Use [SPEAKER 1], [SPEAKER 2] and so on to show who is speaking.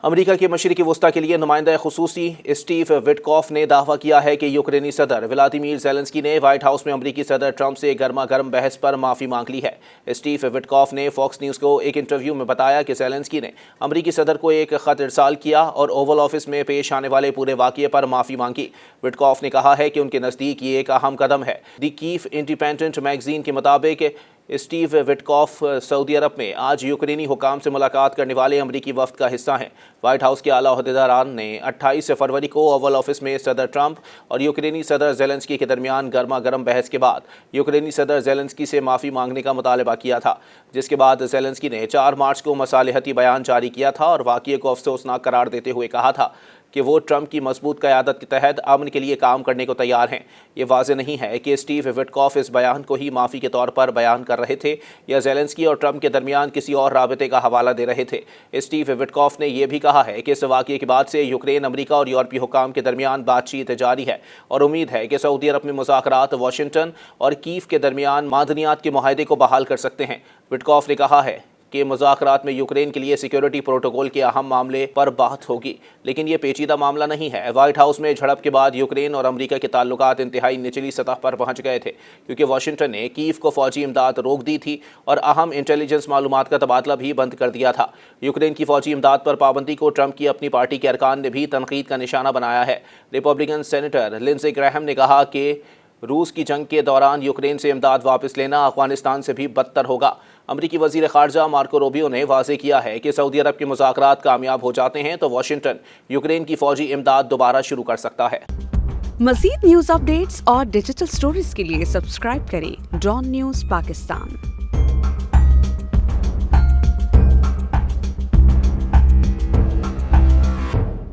[SPEAKER 1] امریکہ کے مشرقی وسطی کے لیے نمائندہ خصوصی اسٹیو وٹکوف نے دعویٰ کیا ہے کہ یوکرینی صدر ولادیمیر زیلنسکی نے وائٹ ہاؤس میں امریکی صدر ٹرمپ سے گرما گرم بحث پر معافی مانگ لی ہے۔ اسٹیو وٹکوف نے فاکس نیوز کو ایک انٹرویو میں بتایا کہ زیلنسکی نے امریکی صدر کو ایک خط ارسال کیا اور اوول آفس میں پیش آنے والے پورے واقعے پر معافی مانگی۔ وٹکوف نے کہا ہے کہ ان کے نزدیک یہ ایک اہم قدم ہے۔ دی کیف انڈیپینڈنٹ میگزین کے مطابق اسٹیو وٹکوف سعودی عرب میں آج یوکرینی حکام سے ملاقات کرنے والے امریکی وفد کا حصہ ہیں۔ وائٹ ہاؤس کے اعلیٰ عہدیداران نے 28 فروری کو اوول آفس میں صدر ٹرمپ اور یوکرینی صدر زیلنسکی کے درمیان گرما گرم بحث کے بعد یوکرینی صدر زیلنسکی سے معافی مانگنے کا مطالبہ کیا تھا، جس کے بعد زیلنسکی نے 4 مارچ کو مصالحتی بیان جاری کیا تھا اور واقعے کو افسوسناک قرار دیتے ہوئے کہا تھا کہ وہ ٹرمپ کی مضبوط قیادت کے تحت امن کے لیے کام کرنے کو تیار ہیں۔ یہ واضح نہیں ہے کہ اسٹیو وٹکوف اس بیان کو ہی معافی کے طور پر بیان کر رہے تھے یا زیلنسکی اور ٹرمپ کے درمیان کسی اور رابطے کا حوالہ دے رہے تھے۔ اسٹیو وٹکوف نے یہ بھی کہا ہے کہ اس واقعے کے بعد سے یوکرین، امریکہ اور یورپی حکام کے درمیان بات چیت جاری ہے اور امید ہے کہ سعودی عرب میں مذاکرات واشنگٹن اور کیف کے درمیان معدنیات کے معاہدے کو بحال کر سکتے ہیں۔ وٹکوف نے کہا ہے کہ مذاکرات میں یوکرین کے لیے سیکیورٹی پروٹوکول کے اہم معاملے پر بات ہوگی، لیکن یہ پیچیدہ معاملہ نہیں ہے۔ وائٹ ہاؤس میں جھڑپ کے بعد یوکرین اور امریکہ کے تعلقات انتہائی نچلی سطح پر پہنچ گئے تھے، کیونکہ واشنگٹن نے کیف کو فوجی امداد روک دی تھی اور اہم انٹیلیجنس معلومات کا تبادلہ بھی بند کر دیا تھا۔ یوکرین کی فوجی امداد پر پابندی کو ٹرمپ کی اپنی پارٹی کے ارکان نے بھی تنقید کا نشانہ بنایا ہے۔ ریپبلکن سینیٹر لنزے گراہم نے کہا کہ روس کی جنگ کے دوران یوکرین سے امداد واپس لینا افغانستان سے بھی بدتر ہوگا۔ امریکی وزیر خارجہ مارکو روبیو نے واضح کیا ہے کہ سعودی عرب کے مذاکرات کامیاب ہو جاتے ہیں تو واشنگٹن یوکرین کی فوجی امداد دوبارہ شروع کر سکتا ہے۔
[SPEAKER 2] مزید نیوز اپ ڈیٹس اور ڈیجیٹل سٹوریز کے لیے سبسکرائب کریں ڈان نیوز پاکستان۔